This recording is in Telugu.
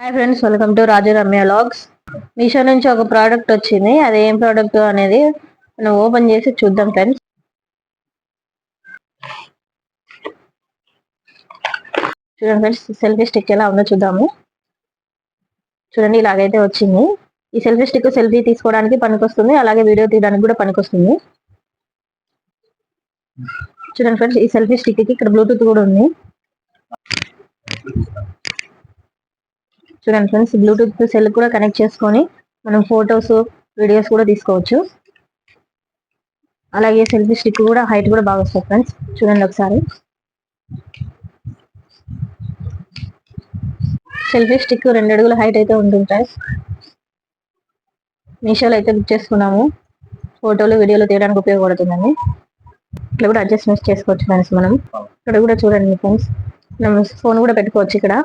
Hi friends, welcome to Raju Ramya logs. Meesho నుంచి ఒక ప్రోడక్ట్ వచ్చింది. అది ఏం ప్రోడక్ట్ అనేది మనం ఓపెన్ చేసి చూద్దాం ఫ్రెండ్స్. చూడండి ఫ్రెండ్స్, సెల్ఫీ స్టిక్ ఎలా ఉందో చూద్దాము. చూడండి, ఇలాగైతే వచ్చింది. ఈ సెల్ఫీ స్టిక్ సెల్ఫీ తీసుకోవడానికి పనికొస్తుంది, అలాగే వీడియో తీయడానికి కూడా పనికొస్తుంది. చూడండి ఫ్రెండ్స్, ఈ సెల్ఫీ స్టిక్ కి ఇక్కడ బ్లూటూత్ కూడా ఉంది. చూడండి ఫ్రెండ్స్, బ్లూటూత్ సెల్ కూడా కనెక్ట్ చేసుకొని మనం ఫొటోస్ వీడియోస్ కూడా తీసుకోవచ్చు. అలాగే సెల్ఫీ స్టిక్ కూడా హైట్ కూడా బాగా వస్తుంది ఫ్రెండ్స్. చూడండి ఒకసారి, సెల్ఫీ స్టిక్ 2 అడుగుల హైట్ అయితే ఉంటుంది ఫ్రెండ్స్. మీషోలో అయితే బుక్ చేసుకున్నాము. ఫోటోలు వీడియోలు తీయడానికి ఉపయోగపడుతుందండి. ఇట్లా కూడా అడ్జస్ట్మెంట్ చేసుకోవచ్చు ఫ్రెండ్స్. మనం ఇక్కడ కూడా చూడండి ఫ్రెండ్స్, మనం ఫోన్ కూడా పెట్టుకోవచ్చు ఇక్కడ.